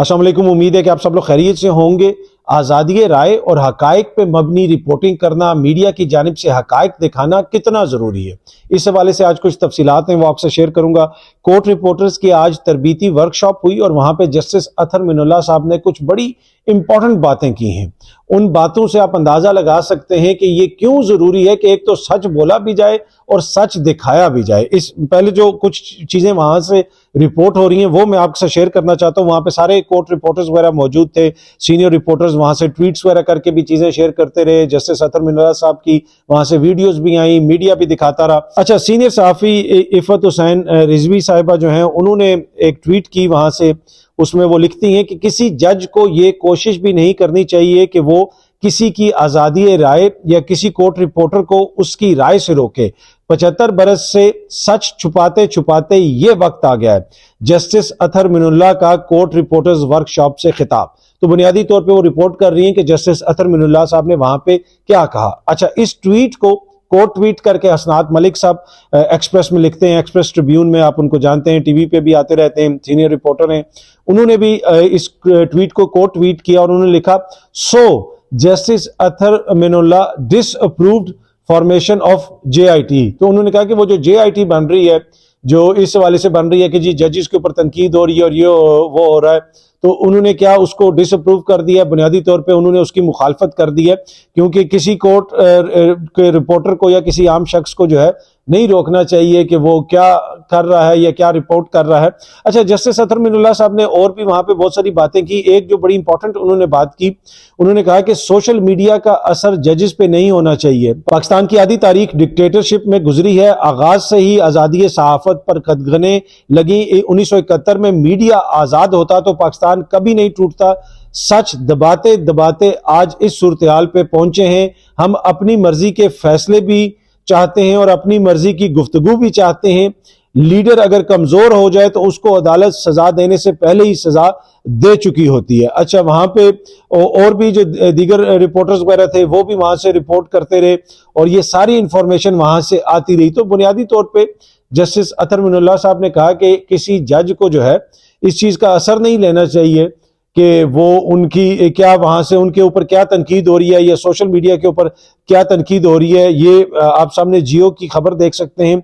अस्सलाम वालेकुम। उम्मीद है कि आप सब लोग खैरियत से होंगे। आज़ादी राय और हकायक पे मबनी रिपोर्टिंग करना, मीडिया की जानिब से हकायक दिखाना कितना ज़रूरी है, इस हवाले से आज कुछ तफसीलात हैं वो आपसे शेयर करूंगा। कोर्ट रिपोर्टर्स की आज तरबीती वर्कशॉप हुई और वहां पे जस्टिस अतहर मिनुल्लाह साहब ने कुछ बड़ी इंपॉर्टेंट बातें की हैं। उन बातों से आप अंदाजा लगा सकते हैं कि ये क्यों जरूरी है कि एक तो सच बोला भी जाए और सच दिखाया भी जाए। इस पहले जो कुछ चीजें वहां से रिपोर्ट हो रही हैं वो मैं आपसे शेयर करना चाहता हूं। वहां पे सारे कोर्ट रिपोर्टर्स वगैरह मौजूद थे, सीनियर रिपोर्टर्स वहां से ट्वीट्स वगैरह करके भी चीजें शेयर करते रहे। जस्टिस अतहर मिनुल्लाह साहब की वहां से वीडियोस भी आई, मीडिया भी दिखाता रहा। अच्छा, सीनियर सहाफी इफ़त हुसैन रिजवी साहिबा जो हैं उन्होंने एक ट्वीट की वहां से, उसमें वो लिखती हैं कि किसी जज को ये कोशिश भी नहीं करनी चाहिए कि वो किसी की आज़ादी राय या किसी कोर्ट रिपोर्टर को उसकी राय से रोके। 75 बरस से सच छुपाते छुपाते ये वक्त आ गया है। जस्टिस अतहर मिनुल्लाह का कोर्ट रिपोर्टर्स वर्कशॉप से खिताब। तो बुनियादी तौर पे वो रिपोर्ट कर रही हैं कि जस्टिस अतहर मिनुल्लाह साहब ने वहां पे क्या कहा। अच्छा, इस ट्वीट को कोर्ट ट्वीट करके हसनात मलिक साहब एक्सप्रेस में लिखते हैं, एक्सप्रेस ट्रिब्यून में, आप उनको जानते हैं, टीवी पे भी आते रहते हैं, सीनियर रिपोर्टर हैं। उन्होंने भी इस ट्वीट को कोर्ट ट्वीट किया और उन्होंने लिखा, so justice Athar Minallah disapproved formation of JIT. तो उन्होंने कहा कि वो जो जेआईटी बन रही है, जो इस हवाले से बन रही है कि जी जजेस के ऊपर तनकीद हो रही है और ये वो हो रहा है, तो उन्होंने क्या उसको डिसअप्रूव कर दिया। बुनियादी तौर पे उन्होंने उसकी मुखालफत कर दी है, क्योंकि किसी कोर्ट के रिपोर्टर को या किसी आम शख्स को जो है नहीं रोकना चाहिए कि वो क्या कर रहा है या क्या रिपोर्ट कर रहा है। अच्छा, जस्टिस अतहर मिनुल्लाह साहब ने और भी वहां पे बहुत सारी बातें की। एक जो बड़ी इंपॉर्टेंट उन्होंने बात की, उन्होंने कहा कि सोशल मीडिया का असर जजेस पे नहीं होना चाहिए। पाकिस्तान की आधी तारीख डिक्टेटरशिप में गुजरी है। आगाज से ही आजादी सहाफत पर कदगने लगी। 1971 में मीडिया आजाद होता तो पाकिस्तान कभी नहीं टूटता। सच दबाते दबाते आज इस सूरत-ए-हाल पे पहुंचे हैं। हम अपनी मर्जी के फैसले भी चाहते हैं और अपनी मर्जी की गुफ्तगू भी चाहते हैं। लीडर अगर कमजोर हो जाए तो उसको अदालत सजा देने से पहले ही सजा दे चुकी होती है। अच्छा, वहां पे और भी जो दीगर रिपोर्टर्स वगैरह थे वो भी वहां से रिपोर्ट करते रहे और ये सारी इंफॉर्मेशन वहां से आती रही। तो बुनियादी तौर पे जस्टिस अतहर मिनुल्लाह साहब ने कहा कि किसी जज को जो है इस चीज का असर नहीं लेना चाहिए कि वो उनकी क्या वहां से उनके ऊपर क्या तनकीद हो रही है या सोशल मीडिया के ऊपर क्या तनकीद हो रही है। ये आप सामने जियो की खबर देख सकते हैं।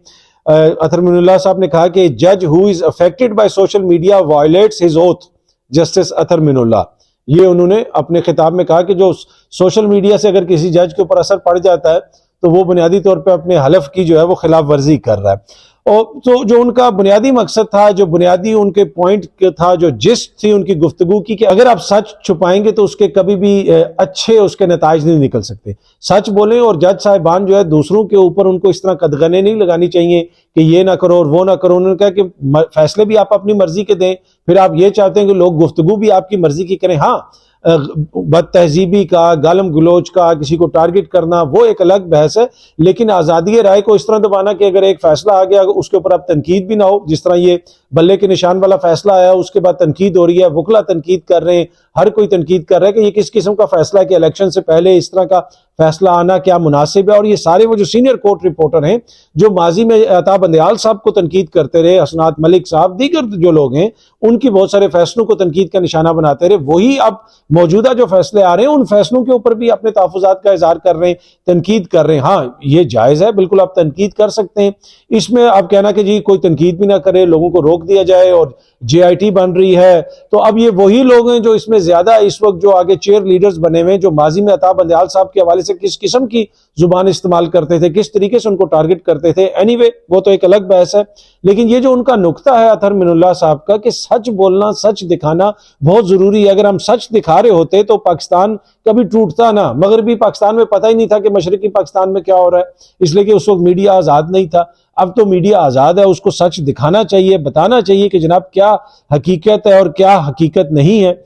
अतहर मिनुल्लाह साहब ने कहा कि जज who is affected by social media violets his oath. Justice Athar Minallah, ये उन्होंने अपने खिताब में कहा कि जो सोशल मीडिया से अगर किसी जज के ऊपर असर पड़ जाता है तो वो बुनियादी तौर पे अपने हलफ की जो है वो खिलाफ वर्जी कर रहा है। और तो जो उनका बुनियादी मकसद था, जो बुनियादी उनके पॉइंट था, जो जिस्ट थी उनकी गुफ्तगू की, कि अगर आप सच छुपाएंगे तो उसके कभी भी अच्छे उसके नताइज नहीं निकल सकते। सच बोलें और जज साहिबान जो है दूसरों के ऊपर उनको इस तरह कदगने नहीं लगानी चाहिए कि ये ना करो और वो ना करो। उन्होंने कहा कि फैसले भी आप अपनी मर्जी के दें, फिर आप ये चाहते हैं कि लोग गुफ्तगू भी आपकी मर्जी की करें। हाँ, बद तहजीबी का, गालम गलोच का, किसी को टारगेट करना वो एक अलग बहस है, लेकिन आज़ादी राय को इस तरह दबाना कि अगर एक फैसला आ गया उसके ऊपर अब तनकीद भी ना हो, जिस तरह ये बल्ले के निशान वाला फैसला आया उसके बाद तनकीद हो रही है, वकला तनकीद कर रहे हैं, हर कोई तनकीद कर रहा है कि ये किस किस्म का फैसला है कि इलेक्शन से पहले इस तरह का फैसला आना क्या मुनासिब है। और ये सारे वो जो सीनियर कोर्ट रिपोर्टर हैं जो माजी में अता बंदयाल साहब को तनकीद करते रहे, हसनात मलिक साहब, दीगर जो लोग हैं उनकी बहुत सारे फैसलों को तनकीद का निशाना बनाते रहे, वही अब मौजूदा जो फैसले आ रहे हैं उन फैसलों के ऊपर भी अपने तहफ़्फ़ुज़ात का इज़हार कर रहे हैं, तनकीद कर रहे हैं। हाँ, ये जायज़ है, बिल्कुल आप तनकीद कर सकते हैं। इसमें आप कहना कि जी कोई तनकीद भी ना करे, लोगों को रोक दिया जाए और जेआईटी बन रही है, तो अब ये वही लोग हैं जो इसमें ज्यादा इस वक्त जो आगे चेयर लीडर्स बने हुए हैं, जो माजी में अता बंदयाल साहब के हवाले से किस किस्म की जुबान इस्तेमाल करते थे, किस तरीके से उनको टारगेट करते थे। एनीवे, वो तो एक अलग बहस है। लेकिन ये जो उनका नुक्ता है अतहर मिनुल्लाह साहब का कि सच बोलना, सच दिखाना बहुत जरूरी है। अगर हम सच दिखा रहे होते तो पाकिस्तान कभी टूटता ना। मगरबी पाकिस्तान में पता ही नहीं था कि मशरकी पाकिस्तान में क्या हो रहा है, इसलिए कि उस वक्त मीडिया आजाद नहीं था। अब तो मीडिया आजाद है, उसको सच दिखाना चाहिए, बताना चाहिए कि जनाब क्या हकीकत है और क्या हकीकत नहीं है।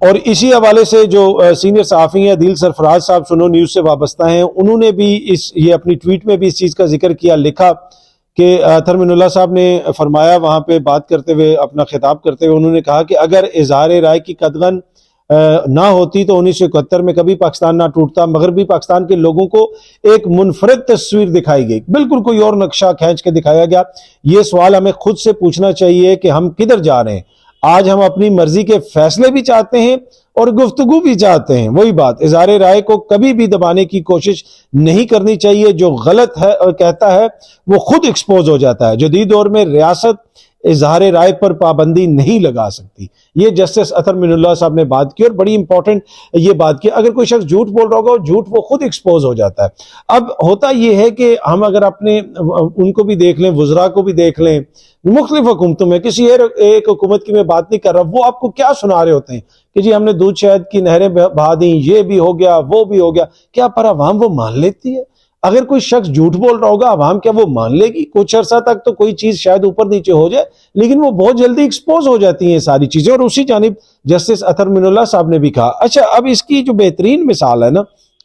और इसी हवाले से जो सीनियर सहाफ़ी हैं दिल सरफराज साहब, सुनो न्यूज़ से वाबस्ता हैं, उन्होंने भी ये अपनी ट्वीट में भी इस चीज़ का जिक्र किया। लिखा कि अतहर मिनुल्लाह साहब ने फरमाया, वहाँ पे बात करते हुए, अपना खिताब करते हुए उन्होंने कहा कि अगर इज़हार राय की कदगन ना होती तो 1971 में कभी पाकिस्तान ना टूटता। मगरबी पाकिस्तान के लोगों को एक मुनफरद तस्वीर दिखाई गई, बिल्कुल कोई और नक्शा खींच के दिखाया गया। ये सवाल हमें खुद से पूछना चाहिए कि हम किधर जा रहे हैं। آج ہم اپنی مرضی کے فیصلے بھی چاہتے ہیں اور گفتگو بھی چاہتے ہیں. وہی بات، اظہار رائے کو کبھی بھی دبانے کی کوشش نہیں کرنی چاہیے. جو غلط ہے اور کہتا ہے وہ خود ایکسپوز ہو جاتا ہے. جدید دور میں ریاست اظہار رائے پر پابندی نہیں لگا سکتی. یہ جسٹس اطہر من اللہ صاحب نے بات کی اور بڑی امپورٹنٹ یہ بات کی. اگر کوئی شخص جھوٹ بول رہا ہوگا، جھوٹ وہ خود ایکسپوز ہو جاتا ہے. اب ہوتا یہ ہے کہ ہم اگر اپنے ان کو بھی دیکھ لیں، وزراء کو بھی دیکھ لیں، مختلف حکومتوں میں، کسی ایک حکومت کی میں بات نہیں کر رہا، وہ آپ کو کیا سنا رہے ہوتے ہیں کہ جی ہم نے دودھ شہد کی نہریں بہا دیں، یہ بھی ہو گیا، وہ بھی ہو گیا. کیا پر عوام وہ مان لیتی ہے؟ اگر کوئی شخص جھوٹ بول رہا ہوگا، عوام کیا وہ مان لے گی؟ کچھ عرصہ تک تو کوئی چیز شاید اوپر نیچے ہو جائے، لیکن وہ بہت جلدی ایکسپوز ہو جاتی ہیں یہ ساری چیزیں. اور اسی جانب جسٹس اطہر من اللہ صاحب نے بھی کہا. اچھا، اب اس کی جو بہترین مثال ہے نا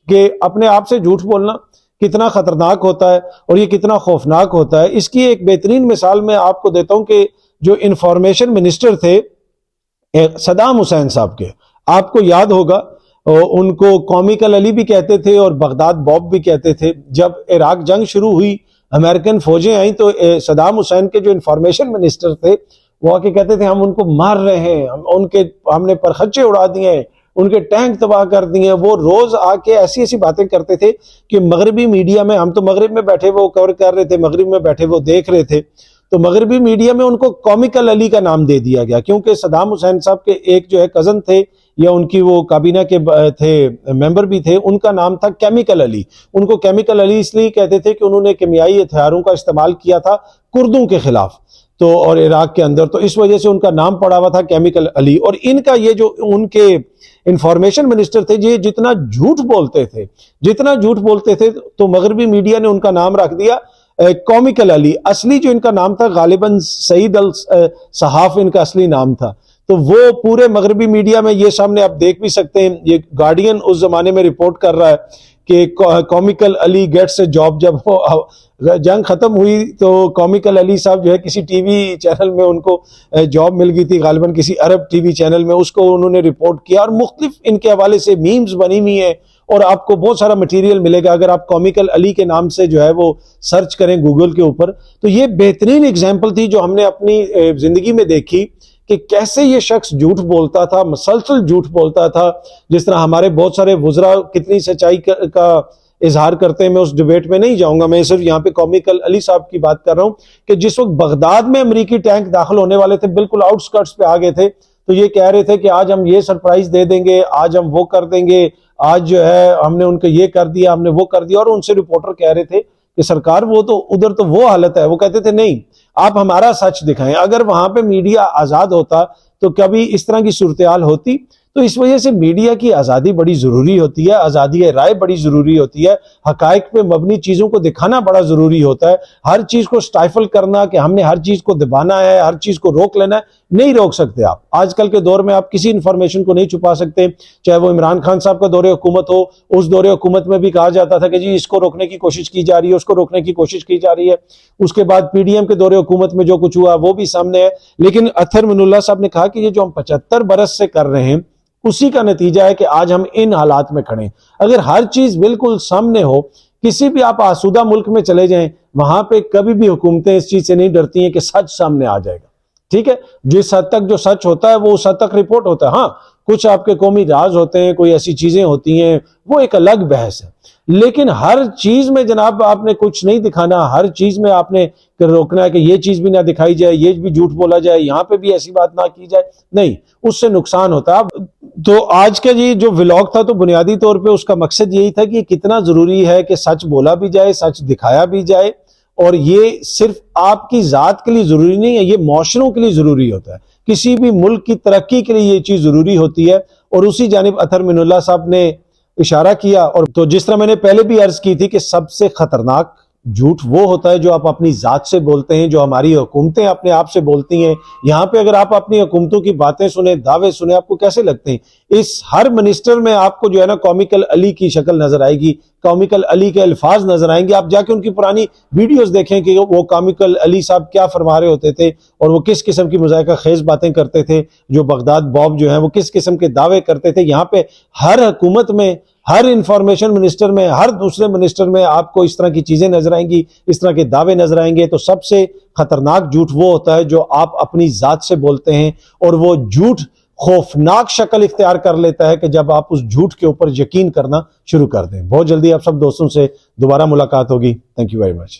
کہ اپنے آپ سے جھوٹ بولنا کتنا خطرناک ہوتا ہے اور یہ کتنا خوفناک ہوتا ہے، اس کی ایک بہترین مثال میں آپ کو دیتا ہوں کہ جو انفارمیشن منسٹر تھے صدام حسین صاحب کے، آپ کو یاد ہوگا ان کو کومیکل علی بھی کہتے تھے اور بغداد باب بھی کہتے تھے. جب عراق جنگ شروع ہوئی، امریکن فوجیں آئیں، تو صدام حسین کے جو انفارمیشن منسٹر تھے وہ آ کے کہتے تھے ہم ان کو مار رہے ہیں، ہم نے پرخچے اڑا دیے ہیں، ان کے ٹینک تباہ کر دیے ہیں. وہ روز آ کے ایسی ایسی باتیں کرتے تھے کہ مغربی میڈیا میں، ہم تو مغرب میں بیٹھے وہ کور کر رہے تھے، مغرب میں بیٹھے وہ دیکھ رہے تھے، تو مغربی میڈیا میں ان کو کومیکل علی کا نام دے دیا گیا، کیونکہ صدام حسین صاحب کے ایک جو ہے کزن تھے یا ان کی وہ کابینہ کے تھے ممبر بھی تھے، ان کا نام تھا کیمیکل علی. ان کو کیمیکل علی اس لیے کہتے تھے کہ انہوں نے کیمیائی ہتھیاروں کا استعمال کیا تھا کردوں کے خلاف تو اور عراق کے اندر، تو اس وجہ سے ان کا نام پڑا ہوا تھا کیمیکل علی. اور ان کا یہ جو ان کے انفارمیشن منسٹر تھے، یہ جتنا جھوٹ بولتے تھے تو مغربی میڈیا نے ان کا نام رکھ دیا کومیکل علی. اصلی جو ان کا نام تھا غالباً سعید الصحاف ان کا اصلی نام تھا. تو وہ پورے مغربی میڈیا میں یہ سامنے آپ دیکھ بھی سکتے ہیں، یہ گارڈین اس زمانے میں رپورٹ کر رہا ہے کہ کومیکل علی گیٹس اے جاب. جب وہ جنگ ختم ہوئی تو کومیکل علی صاحب جو ہے کسی ٹی وی چینل میں ان کو جاب مل گئی تھی، غالباً کسی عرب ٹی وی چینل میں، اس کو انہوں نے رپورٹ کیا اور مختلف ان کے حوالے سے میمز بنی ہوئی ہیں اور آپ کو بہت سارا مٹیریل ملے گا اگر آپ کومیکل علی کے نام سے جو ہے وہ سرچ کریں گوگل کے اوپر. تو یہ بہترین اگزامپل تھی جو ہم نے اپنی زندگی میں دیکھی کہ کیسے یہ شخص جھوٹ بولتا تھا، مسلسل جھوٹ بولتا تھا. جس طرح ہمارے بہت سارے وزراء کتنی سچائی کا اظہار کرتے ہیں، میں اس ڈیبیٹ میں نہیں جاؤں گا، میں صرف یہاں پہ کومیکل علی صاحب کی بات کر رہا ہوں کہ جس وقت بغداد میں امریکی ٹینک داخل ہونے والے تھے، بالکل آؤٹ سکرٹس پہ آگے تھے، تو یہ کہہ رہے تھے کہ آج ہم یہ سرپرائز دے دیں گے، آج ہم وہ کر دیں گے، آج جو ہے ہم نے ان کو یہ کر دیا، ہم نے وہ کر دیا. اور ان سے رپورٹر کہہ رہے تھے کہ سرکار وہ تو ادھر تو وہ حالت ہے. وہ کہتے تھے نہیں، آپ ہمارا سچ دکھائیں. اگر وہاں پہ میڈیا آزاد ہوتا تو کبھی اس طرح کی صورتحال ہوتی. تو اس وجہ سے میڈیا کی آزادی بڑی ضروری ہوتی ہے، آزادی رائے بڑی ضروری ہوتی ہے، حقائق پہ مبنی چیزوں کو دکھانا بڑا ضروری ہوتا ہے. ہر چیز کو سٹائفل کرنا کہ ہم نے ہر چیز کو دبانا ہے، ہر چیز کو روک لینا ہے، نہیں روک سکتے آپ. آج کل کے دور میں آپ کسی انفارمیشن کو نہیں چھپا سکتے، چاہے وہ عمران خان صاحب کا دور حکومت ہو. اس دور حکومت میں بھی کہا جاتا تھا کہ جی اس کو روکنے کی کوشش کی جا رہی ہے، اس کو روکنے کی کوشش کی جا رہی ہے. اس کے بعد پی ڈی ایم کے دور حکومت میں جو کچھ ہوا وہ بھی سامنے ہے. لیکن اطہر من اللہ صاحب نے کہا کہ یہ جو ہم 75 برس سے کر رہے ہیں اسی کا نتیجہ ہے کہ آج ہم ان حالات میں کھڑے ہیں. اگر ہر چیز بالکل سامنے ہو، کسی بھی آپ آسودہ ملک میں چلے جائیں، وہاں پہ کبھی بھی حکومتیں اس چیز سے نہیں ڈرتی ہیں کہ سچ سامنے آ جائے گا. ٹھیک ہے، جس حد تک جو سچ ہوتا ہے وہ اس حد تک رپورٹ ہوتا ہے. ہاں، کچھ آپ کے قومی راز ہوتے ہیں، کوئی ایسی چیزیں ہوتی ہیں، وہ ایک الگ بحث ہے. لیکن ہر چیز میں جناب آپ نے کچھ نہیں دکھانا، ہر چیز میں آپ نے روکنا ہے کہ یہ چیز بھی نہ دکھائی جائے، یہ بھی جھوٹ بولا جائے، یہاں پہ بھی ایسی بات نہ کی جائے. نہیں، اس سے نقصان ہوتا ہے. تو آج کا یہ جو ولاگ تھا تو بنیادی طور پہ اس کا مقصد یہی تھا کہ کتنا ضروری ہے کہ سچ بولا بھی جائے، سچ دکھایا بھی جائے. اور یہ صرف آپ کی ذات کے لیے ضروری نہیں ہے، یہ معاشروں کے لیے ضروری ہوتا ہے. کسی بھی ملک کی ترقی کے لیے یہ چیز ضروری ہوتی ہے. اور اسی جانب اطہر من اللہ صاحب نے اشارہ کیا. اور تو جس طرح میں نے پہلے بھی عرض کی تھی کہ سب سے خطرناک جھوٹ وہ ہوتا ہے جو آپ اپنی ذات سے بولتے ہیں، جو ہماری حکومتیں اپنے آپ سے بولتی ہیں. یہاں پہ اگر آپ اپنی حکومتوں کی باتیں سنیں، دعوے سنیں، آپ کو کیسے لگتے ہیں؟ اس ہر منسٹر میں آپ کو جو ہے نا کومیکل علی کی شکل نظر آئے گی، کومیکل علی کے الفاظ نظر آئیں گے. آپ جا کے ان کی پرانی ویڈیوز دیکھیں کہ وہ کومیکل علی صاحب کیا فرما رہے ہوتے تھے اور وہ کس قسم کی مذائقہ خیز باتیں کرتے تھے، جو بغداد باب جو ہیں وہ کس قسم کے دعوے کرتے تھے. یہاں پہ ہر حکومت میں، ہر انفارمیشن منسٹر میں، ہر دوسرے منسٹر میں آپ کو اس طرح کی چیزیں نظر آئیں گی، اس طرح کے دعوے نظر آئیں گے. تو سب سے خطرناک جھوٹ وہ ہوتا ہے جو آپ اپنی ذات سے بولتے ہیں، اور وہ جھوٹ خوفناک شکل اختیار کر لیتا ہے کہ جب آپ اس جھوٹ کے اوپر یقین کرنا شروع کر دیں. بہت جلدی آپ سب دوستوں سے دوبارہ ملاقات ہوگی. Thank you very much.